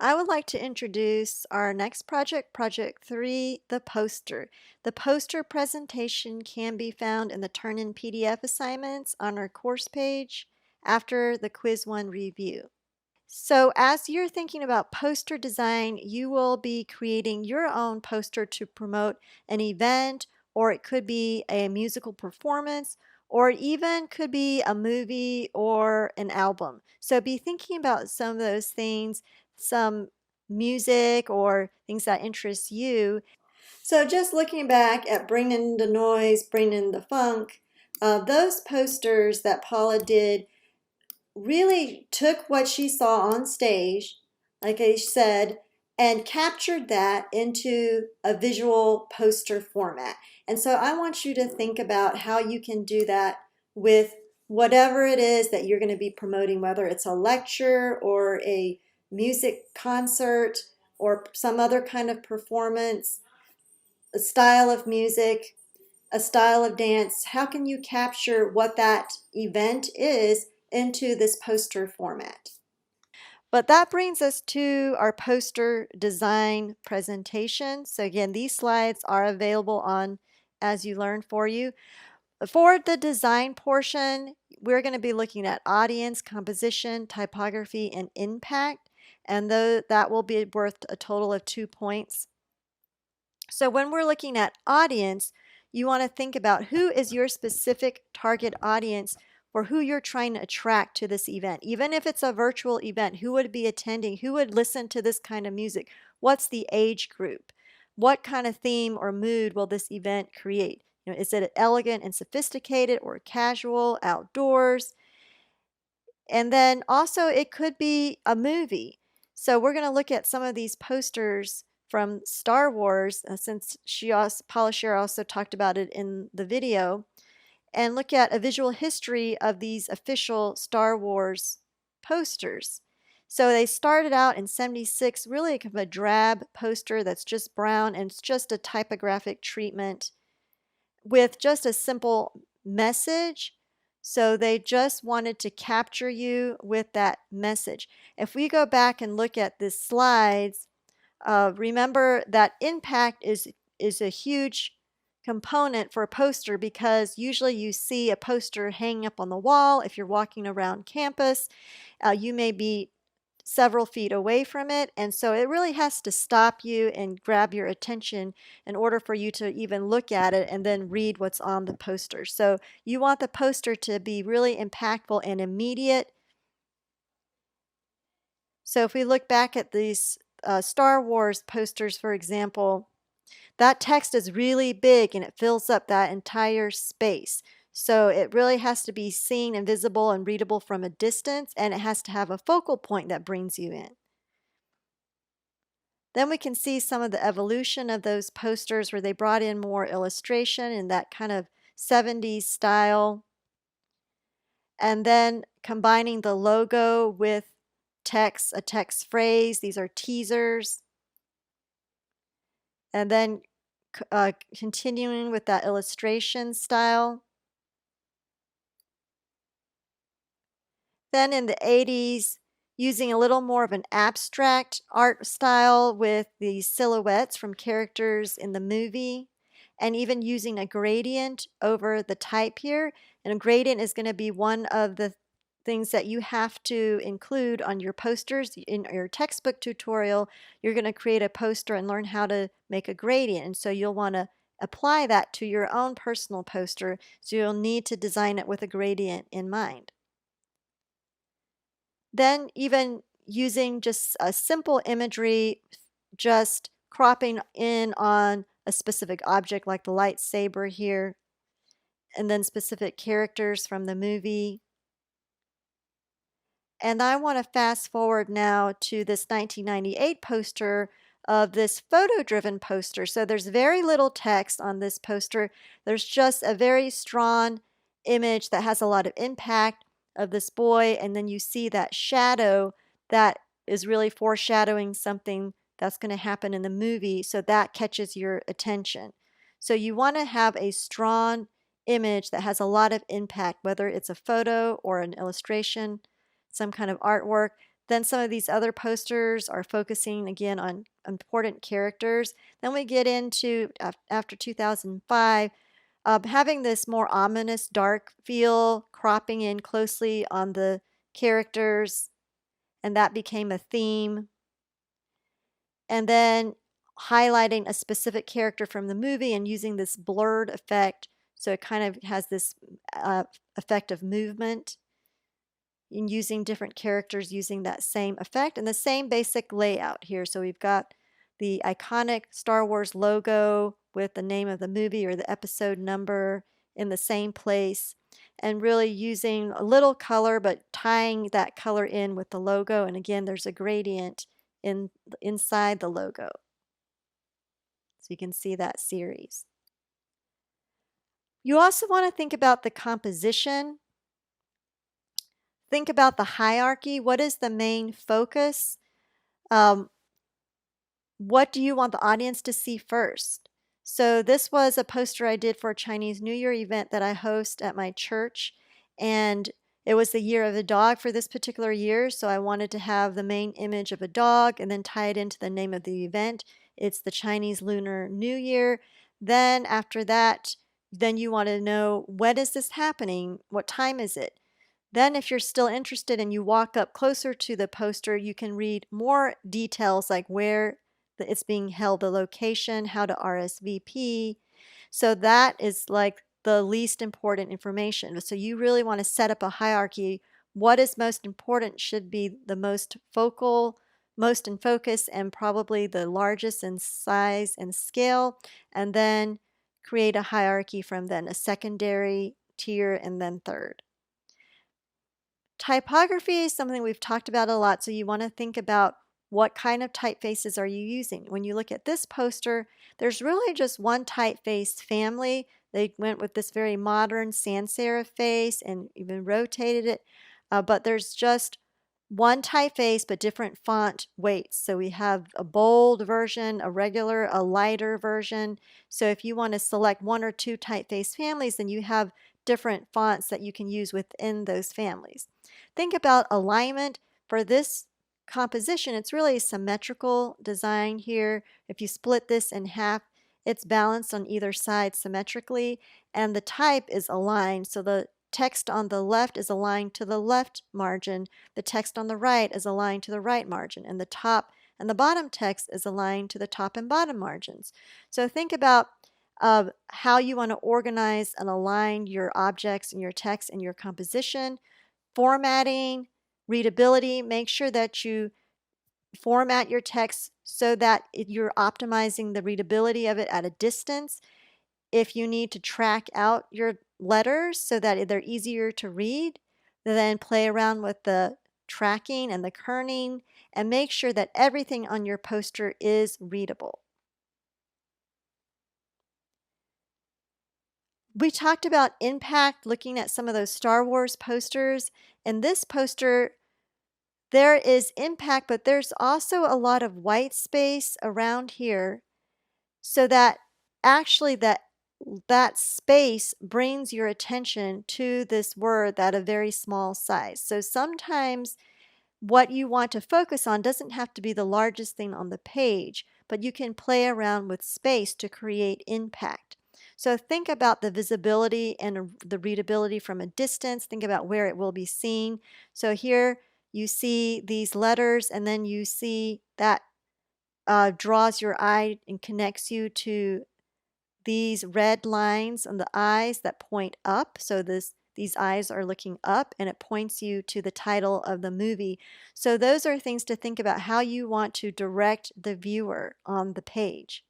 I would like to introduce our next project, Project 3, the poster. The poster presentation can be found in the Turn-in PDF assignments on our course page after the Quiz 1 review. So as you're thinking about poster design, you will be creating your own poster to promote an event, or it could be a musical performance, or it even could be a movie or an album. So be thinking about some of those things, some music or things that interest you. So just looking back at Bringing the Noise, Bringing the Funk, those posters that Paula did really took what she saw on stage, like I said, and captured that into a visual poster format. And so I want you to think about how you can do that with whatever it is that you're going to be promoting, whether it's a lecture or a music concert or some other kind of performance, a style of music, a style of dance. How can you capture what that event is into this poster format? But that brings us to our poster design presentation. So again, these slides are available on As You Learn for you. For the design portion, we're going to be looking at audience, composition, typography, and impact. And that will be worth a total of 2 points. So when we're looking at audience, you want to think about who is your specific target audience for who you're trying to attract to this event. Even if it's a virtual event, who would be attending? Who would listen to this kind of music? What's the age group? What kind of theme or mood will this event create? Is it elegant and sophisticated or casual, outdoors? And then also it could be a movie. So we're going to look at some of these posters from Star Wars, since Paula Scher also talked about it in the video, and look at a visual history of these official Star Wars posters. So they started out in '76, really kind of a drab poster that's just brown, and it's just a typographic treatment with just a simple message. So they just wanted to capture you with that message. If we go back and look at the slides, remember that impact is a huge component for a poster, because usually you see a poster hanging up on the wall. If you're walking around campus, you may be several feet away from it, and so it really has to stop you and grab your attention in order for you to even look at it and then read what's on the poster. So you want the poster to be really impactful and immediate. So if we look back at these Star Wars posters, for example, that text is really big and it fills up that entire space. So it really has to be seen and visible and readable from a distance, and it has to have a focal point that brings you in. Then we can see some of the evolution of those posters where they brought in more illustration in that kind of 70s style. And then combining the logo with text, a text phrase. These are teasers. And then continuing with that illustration style. Then in the 80s, using a little more of an abstract art style with the silhouettes from characters in the movie, and even using a gradient over the type here. And a gradient is going to be one of the things that you have to include on your posters. In your textbook tutorial, you're going to create a poster and learn how to make a gradient. And so you'll want to apply that to your own personal poster. So you'll need to design it with a gradient in mind. Then even using just a simple imagery, just cropping in on a specific object like the lightsaber here, and then specific characters from the movie. And I want to fast forward now to this 1998 poster of this photo-driven poster. So there's very little text on this poster. There's just a very strong image that has a lot of impact of this boy, and then you see that shadow that is really foreshadowing something that's going to happen in the movie, so that catches your attention. So you want to have a strong image that has a lot of impact, whether it's a photo or an illustration, some kind of artwork. Then some of these other posters are focusing again on important characters. Then we get into, after 2005, having this more ominous, dark feel, cropping in closely on the characters, and that became a theme. And then highlighting a specific character from the movie and using this blurred effect, so it kind of has this effect of movement, and using different characters using that same effect and the same basic layout here. So we've got the iconic Star Wars logo with the name of the movie or the episode number in the same place, and really using a little color but tying that color in with the logo. And again, there's a gradient inside the logo, so you can see that series. You also want to think about the composition. Think about the hierarchy. What is the main focus? Um, what do you want the audience to see first? So this was a poster I did for a Chinese New Year event that I host at my church, and it was the year of the dog for this particular year, so I wanted to have the main image of a dog and then tie it into the name of the event. It's the Chinese Lunar New Year. Then after that, then you want to know, when is this happening? What time is it? Then if you're still interested and you walk up closer to the poster, you can read more details like where it's being held, the location, how to RSVP. So that is like the least important information. So you really want to set up a hierarchy. What is most important should be the most focal, most in focus, and probably the largest in size and scale, and then create a hierarchy from then, a secondary tier, and then third. Typography is something we've talked about a lot, so you want to think about what kind of typefaces are you using. When you look at this poster, there's really just one typeface family. They went with this very modern sans serif face and even rotated it, but there's just one typeface but different font weights. So we have a bold version, a regular, a lighter version. So if you want to select one or two typeface families, then you have different fonts that you can use within those families. Think about alignment. For this composition, it's really a symmetrical design here. If you split this in half, it's balanced on either side symmetrically, and the type is aligned. So the text on the left is aligned to the left margin, the text on the right is aligned to the right margin, and the top and the bottom text is aligned to the top and bottom margins. So think about how you want to organize and align your objects and your text and your composition. Formatting, readability, make sure that you format your text so that you're optimizing the readability of it at a distance. If you need to track out your letters so that they're easier to read, then play around with the tracking and the kerning and make sure that everything on your poster is readable. We talked about impact, looking at some of those Star Wars posters. In this poster, there is impact, but there's also a lot of white space around here, so that actually that space brings your attention to this word at a very small size. So sometimes what you want to focus on doesn't have to be the largest thing on the page, but you can play around with space to create impact. So think about the visibility and the readability from a distance. Think about where it will be seen. So here you see these letters, and then you see that draws your eye and connects you to these red lines on the eyes that point up. So these eyes are looking up, and it points you to the title of the movie. So those are things to think about, how you want to direct the viewer on the page.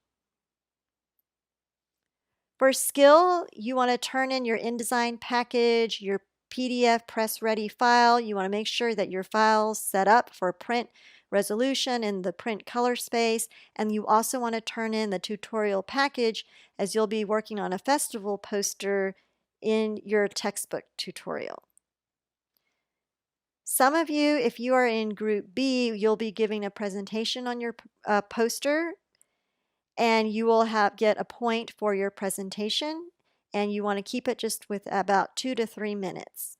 For skill, you want to turn in your InDesign package, your PDF press ready file. You want to make sure that your file's set up for print resolution in the print color space, and you also want to turn in the tutorial package, as you'll be working on a festival poster in your textbook tutorial. Some of you, if you are in group B, you'll be giving a presentation on your poster, and you will get a point for your presentation, and you want to keep it just with about 2 to 3 minutes.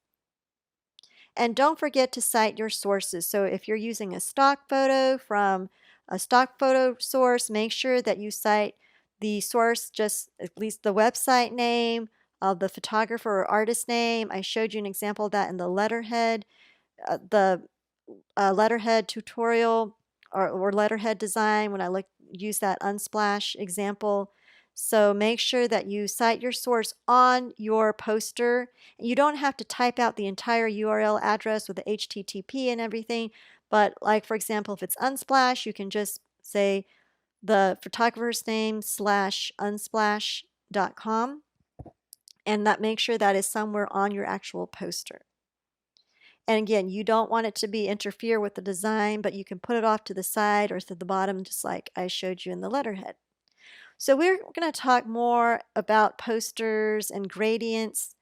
And don't forget to cite your sources. So if you're using a stock photo from a stock photo source, make sure that you cite the source, just at least the website name of the photographer or artist name. I showed you an example of that in the letterhead. The letterhead tutorial or letterhead design when I use that Unsplash example. So make sure that you cite your source on your poster. You don't have to type out the entire URL address with the HTTP and everything, but like for example, if it's Unsplash, you can just say the photographer's name slash unsplash.com, and that make sure that is somewhere on your actual poster. And again, you don't want it to be interfere with the design, but you can put it off to the side or to the bottom, just like I showed you in the letterhead. So we're going to talk more about posters and gradients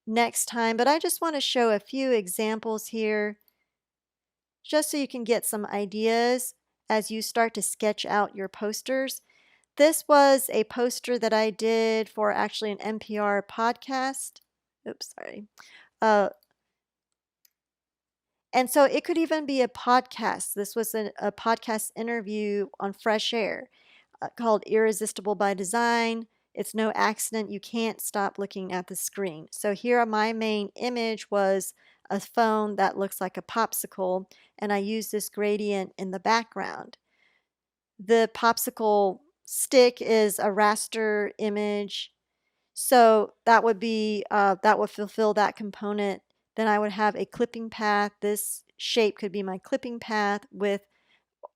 next time, but I just want to show a few examples here just so you can get some ideas as you start to sketch out your posters. This was a poster that I did for actually an NPR podcast. Oops, sorry. Uh, And so it could even be a podcast. This was a podcast interview on Fresh Air called Irresistible by Design. It's no accident you can't stop looking at the screen. So here my main image was a phone that looks like a popsicle, and I use this gradient in the background. The popsicle stick is a raster image, so that would be that would fulfill that component. Then I would have a clipping path. This shape could be my clipping path with,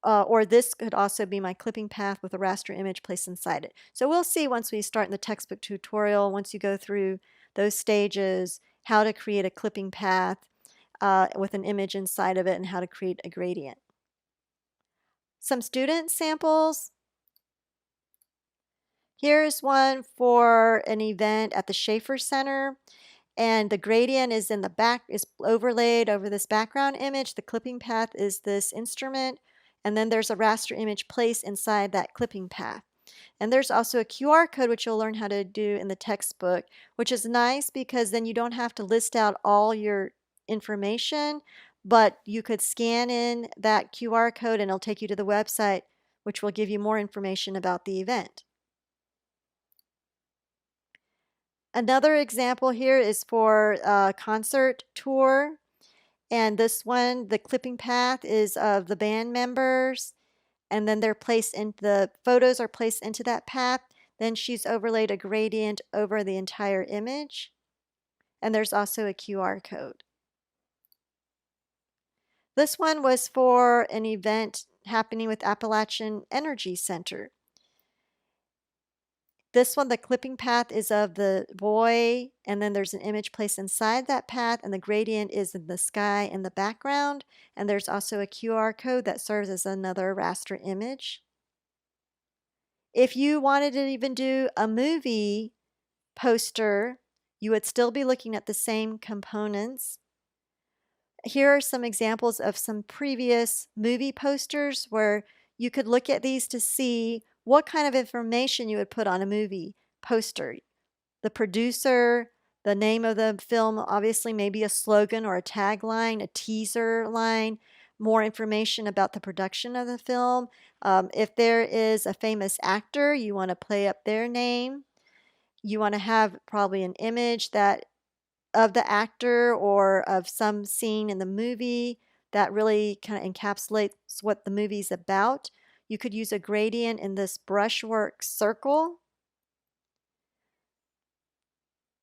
or this could also be my clipping path with a raster image placed inside it. So we'll see once we start in the textbook tutorial, once you go through those stages, how to create a clipping path with an image inside of it and how to create a gradient. Some student samples. Here's one for an event at the Schaefer Center, and the gradient is in the back, is overlaid over this background image. The clipping path is this instrument, and then there's a raster image placed inside that clipping path. And there's also a QR code, which you'll learn how to do in the textbook, which is nice because then you don't have to list out all your information, but you could scan in that QR code and it'll take you to the website, which will give you more information about the event. Another example here is for a concert tour, and this one, the clipping path is of the band members, and then they're placed in the photos are placed into that path. Then she's overlaid a gradient over the entire image, and there's also a QR code. This one was for an event happening with Appalachian Energy Center. This one, the clipping path is of the boy, and then there's an image placed inside that path, and the gradient is in the sky in the background, and there's also a QR code that serves as another raster image. If you wanted to even do a movie poster, you would still be looking at the same components. Here are some examples of some previous movie posters where you could look at these to see what kind of information you would put on a movie poster. The producer, the name of the film, obviously maybe a slogan or a tagline, a teaser line, more information about the production of the film. If there is a famous actor, you want to play up their name. You want to have probably an image that of the actor or of some scene in the movie that really kind of encapsulates what the movie's about. You could use a gradient in this brushwork circle.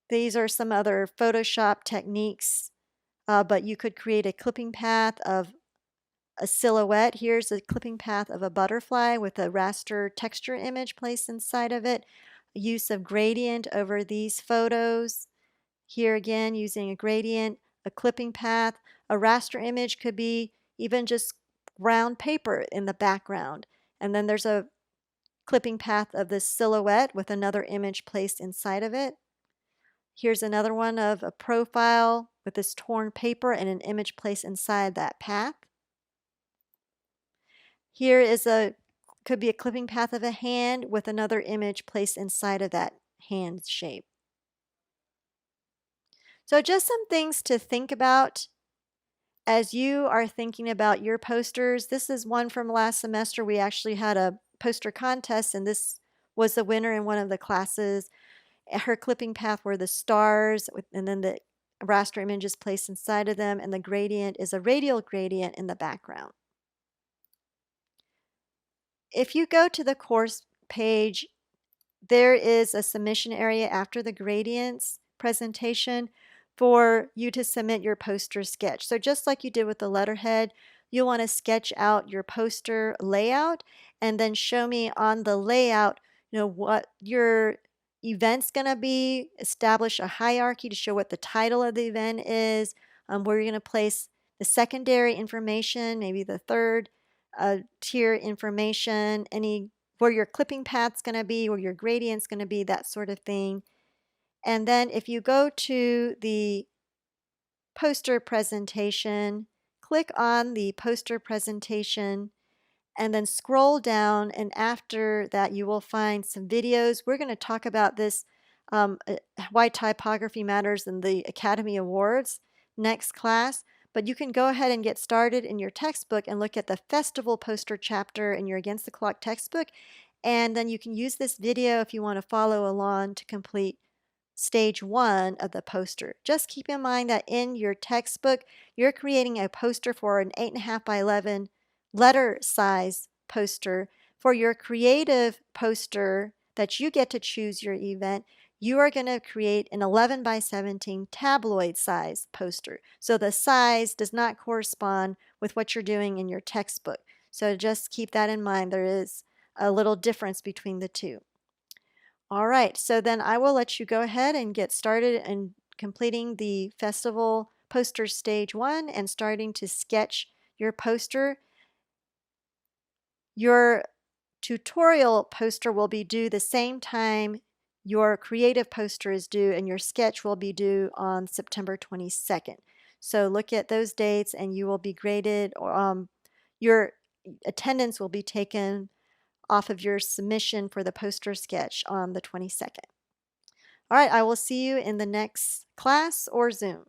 These are some other Photoshop techniques, but you could create a clipping path of a silhouette. Here's a clipping path of a butterfly with a raster texture image placed inside of it. Use of gradient over these photos. Here again, using a gradient, a clipping path. A raster image could be even just brown paper in the background. And then there's a clipping path of this silhouette with another image placed inside of it. Here's another one of a profile with this torn paper and an image placed inside that path. Here is could be a clipping path of a hand with another image placed inside of that hand shape. So just some things to think about as you are thinking about your posters, this is one from last semester. We actually had a poster contest, and this was the winner in one of the classes. Her clipping path were the stars, and then the raster image is placed inside of them, and the gradient is a radial gradient in the background. If you go to the course page, there is a submission area after the gradients presentation for you to submit your poster sketch. So just like you did with the letterhead, you'll want to sketch out your poster layout and then show me on the layout, what your event's going to be, establish a hierarchy to show what the title of the event is, where you're going to place the secondary information, maybe the third tier information, any where your clipping path's going to be, where your gradient's going to be, that sort of thing. And then if you go to the poster presentation, click on the poster presentation and then scroll down, and after that you will find some videos. We're going to talk about this, why typography matters in the Academy Awards next class, but you can go ahead and get started in your textbook and look at the festival poster chapter in your Against the Clock textbook, and then you can use this video if you want to follow along to complete stage 1 of the poster. Just keep in mind that in your textbook, you're creating a poster for an 8.5 by 11 letter size poster. For your creative poster that you get to choose your event, you are going to create an 11 by 17 tabloid size poster. So the size does not correspond with what you're doing in your textbook. So just keep that in mind. There is a little difference between the two. All right, so then I will let you go ahead and get started in completing the festival poster stage 1 and starting to sketch your poster. Your tutorial poster will be due the same time your creative poster is due, and your sketch will be due on September 22nd. So look at those dates and you will be graded. Your attendance will be taken off of your submission for the poster sketch on the 22nd. All right, I will see you in the next class or Zoom.